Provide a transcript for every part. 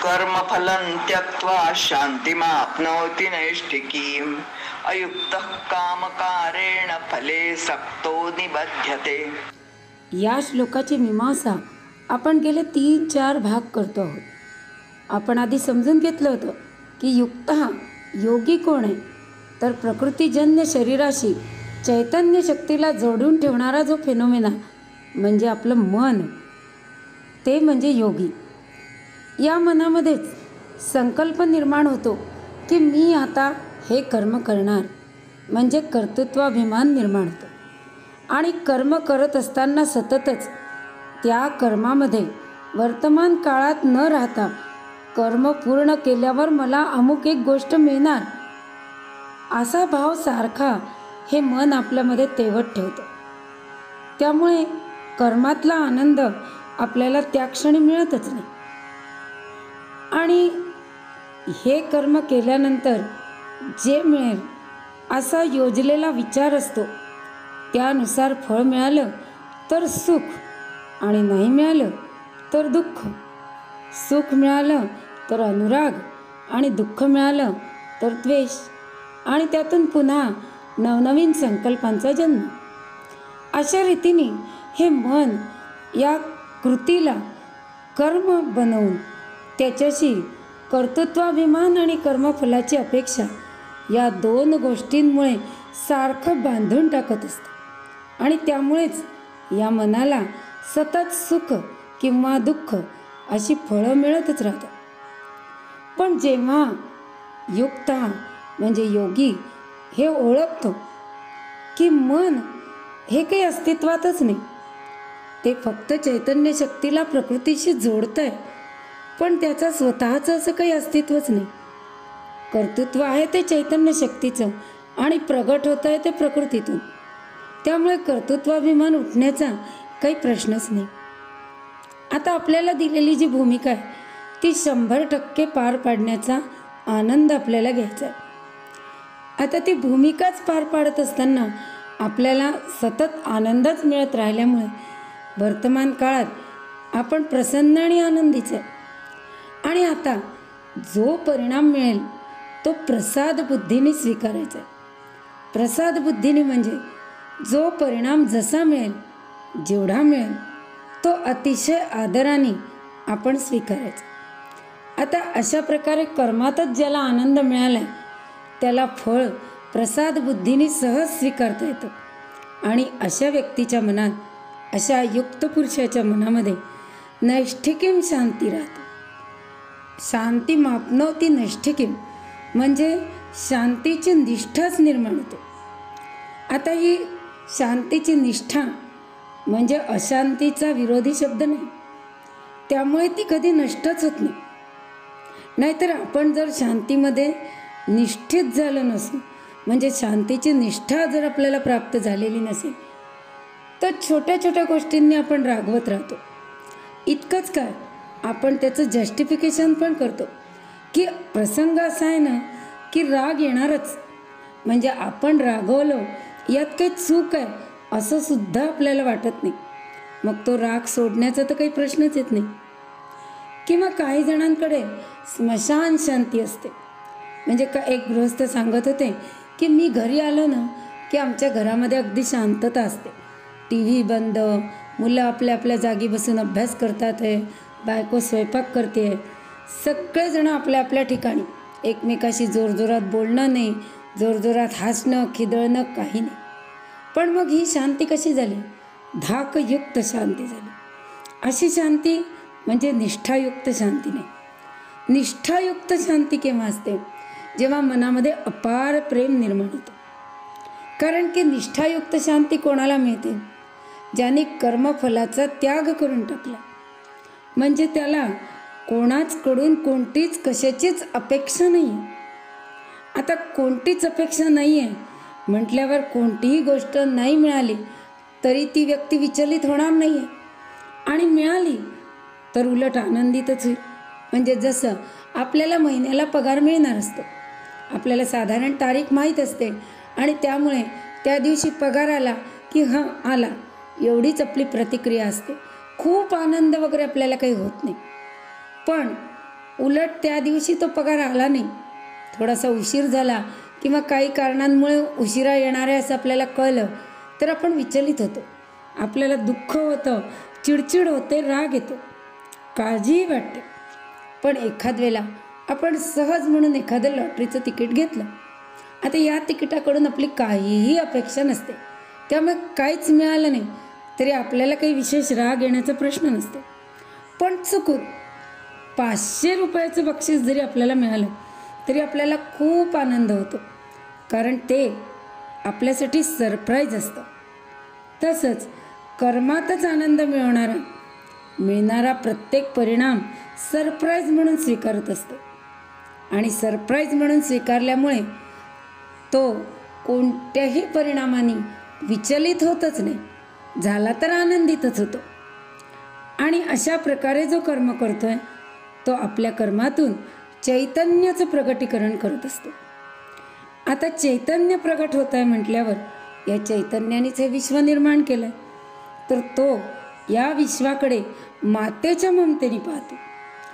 कर्मफलं त्यक्त्वा शान्तिमाप्नोति नैष्ठिकीम् अयुक्तः कामकारेण फले सक्तो निबध्यते. या श्लोकाची मीमांसा आपण गेले 3-4 भाग करतो आहोत. आपण आधी समजून घेतलं होतं की युक्त हा योगी कोण आहे, तर प्रकृतीजन्य शरीराशी चैतन्य शक्तीला जोडून ठेवणारा जो फेनोमेना म्हणजे आपलं मन, ते म्हणजे योगी. या मनामध्येच संकल्प निर्माण होतो की मी आता हे कर्म करणार, म्हणजे कर्तृत्वाभिमान निर्माण होतो. आणि कर्म करत असताना सततच त्या कर्मामध्ये वर्तमान काळात न राहता कर्म पूर्ण केल्यावर मला अमुक एक गोष्ट मिळणार, असा भाव सारखा हे मन आपल्यामध्ये तेवत ठेवतं. त्यामुळे कर्मातला आनंद आपल्याला त्या क्षणी मिळतच नाही. आणि हे कर्म केल्यानंतर जे मिळेल असा योजलेला विचार असतो. त्यानुसार फळ मिळालं तर सुख आणि नाही मिळालं तर दुःख. सुख मिळालं तर अनुराग आणि दुःख मिळालं तर द्वेष. आणि त्यातून पुन्हा नवनवीन संकल्पांचा जन्म. अशा रीतीने हे मन या कृतीला कर्म बनवून त्याच्याशी कर्तृत्वाभिमान आणि कर्मफलाची अपेक्षा या 2 गोष्टींमुळे सारखं बांधून टाकत असतं. आणि त्यामुळेच या मनाला सतत सुख किंवा दुःख अशी फळं मिळतच राहतात. पण जेव्हा युक्त म्हणजे योगी हे ओळखतो की मन हे काही अस्तित्वातच नाही, ते फक्त चैतन्य शक्तीला प्रकृतीशी जोडतं आहे, पण त्याचं स्वतःचं असं काही अस्तित्वच नाही. कर्तृत्व आहे ते चैतन्य शक्तीचं आणि प्रगट होतं आहे ते प्रकृतीतून. त्यामुळे कर्तृत्वाभिमान उठण्याचा काही प्रश्नच नाही. आता आपल्याला दिलेली जी भूमिका आहे ती 100% पार पाडण्याचा आनंद आपल्याला घ्यायचा आहे. आता ती भूमिकाच पार पाडत असताना आपल्याला सतत आनंदच मिळत राहिल्यामुळे वर्तमान काळात आपण प्रसन्न आणि आनंदीच आहे. आणि आता जो परिणाम मिळेल तो प्रसाद बुद्धीने स्वीकारायचा आहे. प्रसाद बुद्धीने म्हणजे जो परिणाम जसा मिळेल, जेवढा मिळेल, तो अतिशय आदराने आपण स्वीकारायचा. आता अशा प्रकारे कर्मातच ज्याला आनंद मिळाला आहे त्याला फळ प्रसाद बुद्धीने सहज स्वीकारता येतं. आणि अशा व्यक्तीच्या मनात, अशा युक्त पुरुषाच्या मनामध्ये नैष्ठिकीम शांती राहते. शांती मापनोती नैष्ठिकीम म्हणजे शांतीची निष्ठाच निर्माण होते. आता ही शांतीची निष्ठा म्हणजे अशांतीचा विरोधी शब्द नाही, त्यामुळे ती कधी नष्टच होत नाही. नाहीतर आपण जर शांतीमध्ये निष्ठित झालो नसू, म्हणजे शांतीची निष्ठा जर आपल्याला प्राप्त झालेली नसेल, तर छोट्या छोट्या गोष्टींनी आपण रागवत राहतो. इतकंच काय, आपण त्याचं जस्टिफिकेशन पण करतो की प्रसंग असा आहे ना की राग येणारच, म्हणजे आपण रागवलो यात काही चूक आहे असं सुद्धा आपल्याला वाटत नाही. मग तो राग सोडण्याचा तर काही प्रश्नच येत नाही. किंवा काही जणांकडे स्मशान शांती असते. म्हणजे एक गृहस्थ सांगत होते की मी घरी आलो ना की आमच्या घरामध्ये अगदी शांतता असते. टी व्ही बंद, मुलं आपल्या आपल्या जागी बसून अभ्यास करतात आहे, बायको स्वयंपाक करते आहे, सगळेजण आपल्या आपल्या ठिकाणी, एकमेकाशी जोरजोरात बोलणं नाही, जोरजोरात हसणं खिदळणं काही नाही. पण मग ही शांती कशी झाली? धाकयुक्त शांती झाली. अशी शांती म्हणजे निष्ठायुक्त शांती नाही. निष्ठायुक्त शांती केव्हा असते? जेव्हा मनामध्ये अपार प्रेम निर्माण होतं. कारण की निष्ठायुक्त शांती कोणाला मिळते? ज्याने कर्मफलाचा त्याग करून टाकला, म्हणजे त्याला कोणाचकडून कोणतीच कशाचीच अपेक्षा नाही आहे. आता कोणतीच अपेक्षा नाही आहे म्हटल्यावर कोणतीही गोष्ट नाही मिळाली तरी ती व्यक्ती विचलित होणार नाही आहे, आणि मिळाली तर उलट आनंदितच होईल. म्हणजे जसं आपल्याला महिन्याला पगार मिळणार असतो, आपल्याला साधारण तारीख माहीत असते आणि त्यामुळे त्या दिवशी पगार आला की हां आला एवढीच आपली प्रतिक्रिया असते. खूप आनंद वगैरे आपल्याला काही होत नाही. पण उलट त्या दिवशी तो पगार आला नाही, थोडासा उशीर झाला किंवा काही कारणांमुळे उशिरा येणार आहे असं आपल्याला कळलं तर आपण विचलित होतो, आपल्याला दुःख होतं, चिडचिड होते, राग येतो, काळजीही वाटते. पण एखाद वेळेला आपण सहज म्हणून एखादं लॉटरीचं तिकीट घेतलं. आता या तिकिटाकडून आपली काहीही अपेक्षा नसते, त्यामुळे काहीच मिळालं नाही तरी आपल्याला काही विशेष राग येण्याचा प्रश्न नसतो. पण चुकून 500 रुपयाचं बक्षीस जरी आपल्याला मिळालं तरी आपल्याला खूप आनंद होतो, कारण ते आपल्यासाठी सरप्राईज असतं. तसंच कर्मातच आनंद मिळणारा प्रत्येक परिणाम सरप्राईज म्हणून स्वीकारत असतो. आणि सरप्राईज म्हणून स्वीकारल्यामुळे तो कोणत्याही परिणामाने विचलित होतच नाही, झाला तर आनंदितच होतो. आणि अशा प्रकारे जो कर्म करतोय तो आपल्या कर्मातून चैतन्याचं प्रगटीकरण करत असतो. आता चैतन्य प्रगट होत आहे म्हटल्यावर या चैतन्यानेच हे विश्व निर्माण केलं आहे, तर तो या विश्वाकडे मातेच्या ममतेने पाहतो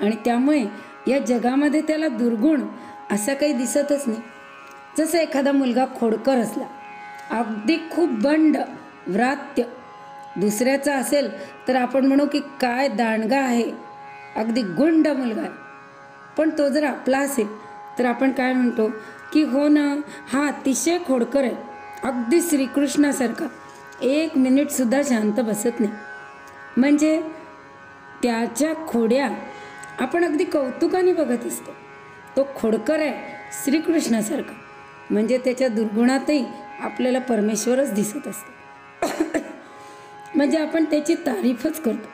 आणि त्यामुळे या जगामध्ये त्याला दुर्गुण असा काही दिसतच नाही. जसं एखादा मुलगा खोडकर असला, अगदी खूप बंड व्रात्य दुसऱ्याचा असेल तर आपण म्हणू की काय दांडगा आहे, अगदी गुंड मुलगा आहे. पण तो जर आपला असेल तर आपण काय म्हणतो की हो ना, हा अतिशय खोडकर आहे, अगदी श्रीकृष्णासारखा, 1 मिनिटसुद्धा शांत बसत नाही. म्हणजे त्याच्या खोड्या आपण अगदी कौतुकाने बघत असतो. तो खोडकर आहे श्रीकृष्णासारखा, म्हणजे त्याच्या दुर्गुणातही आपल्याला परमेश्वरच दिसत असतो. म्हणजे आपण त्याची तारीफच करतो.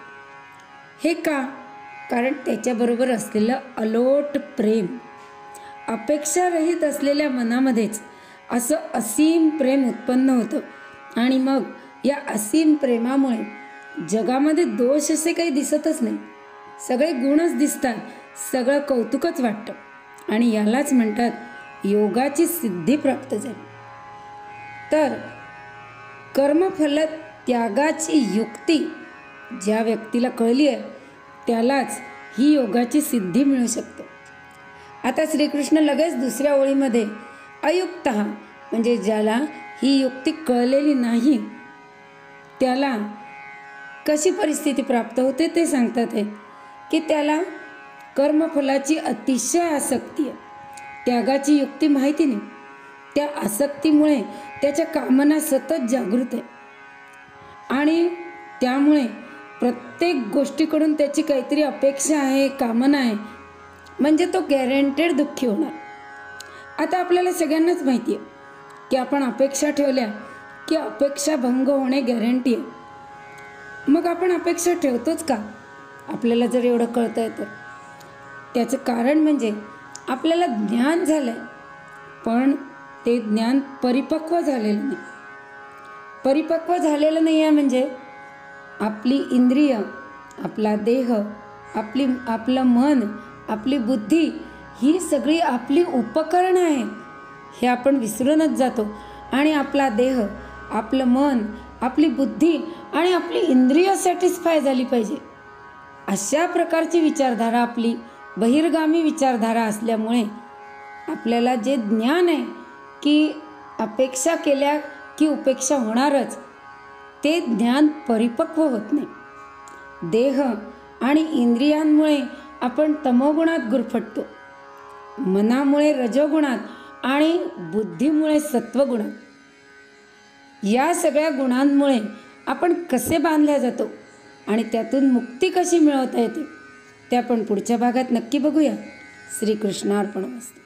हे का? कारण त्याच्याबरोबर असलेलं अलोट प्रेम, अपेक्षारहित असलेल्या मनामध्येच असं असीम प्रेम उत्पन्न होतं आणि मग या असीम प्रेमामुळे जगामध्ये दोष असे काही दिसतच नाही, सगळे गुणच दिसतात, सगळं कौतुकच वाटतं आणि यालाच म्हणतात योगाची सिद्धी प्राप्त झाली. तर कर्मफल त्यागाची युक्ती ज्या व्यक्तीला कळली आहे त्यालाच ही योगाची सिद्धी मिळू शकते. आता श्रीकृष्ण लगेच दुसऱ्या ओळीमध्ये अयुक्त म्हणजे ज्याला ही युक्ती कळलेली नाही त्याला कशी परिस्थिती प्राप्त होते ते सांगतात आहे की त्याला कर्मफलाची अतिशय आसक्ती आहे, त्यागाची युक्ती माहिती नाही, त्या आसक्तीमुळे त्याच्या कामना सतत जागृत आहे आणि त्यामुळे प्रत्येक गोष्टीकडून त्याची काहीतरी अपेक्षा आहे, कामना आहे, म्हणजे तो गॅरंटेड दुःखी होणार. आता आपल्याला सगळ्यांनाच माहिती आहे की आपण अपेक्षा ठेवल्या की अपेक्षा भंग होणे गॅरंटी आहे. मग आपण अपेक्षा ठेवतोच का? आपल्याला जर एवढं कळतं आहे तर त्याचं कारण म्हणजे आपल्याला ज्ञान झालं आहे, पण ते ज्ञान परिपक्व झालेलं नाही. परिपक्व झालेलं नाही आहे म्हणजे आपली इंद्रिय, आपला देह, आपलं मन, आपली बुद्धी ही सगळी आपली उपकरणं आहेत हे आपण विसरूनच जातो आणि आपला देह, आपलं मन, आपली बुद्धी आणि आपली इंद्रिय सॅटिस्फाय झाली पाहिजे अशा प्रकारची विचारधारा आपली बहिर्गामी विचारधारा असल्यामुळे आपल्याला जे ज्ञान आहे की अपेक्षा केल्या की उपेक्षा होणारच, ते ज्ञान परिपक्व होत नाही. देह आणि इंद्रियांमुळे आपण तमोगुणात गुरफटतो, मनामुळे रजोगुणात आणि बुद्धीमुळे सत्वगुणात. या सगळ्या गुणांमुळे आपण कसे बांधल्या जातो आणि त्यातून मुक्ती कशी मिळवता येते ते आपण पुढच्या भागात नक्की बघूया. श्रीकृष्णार्पणमस्तु.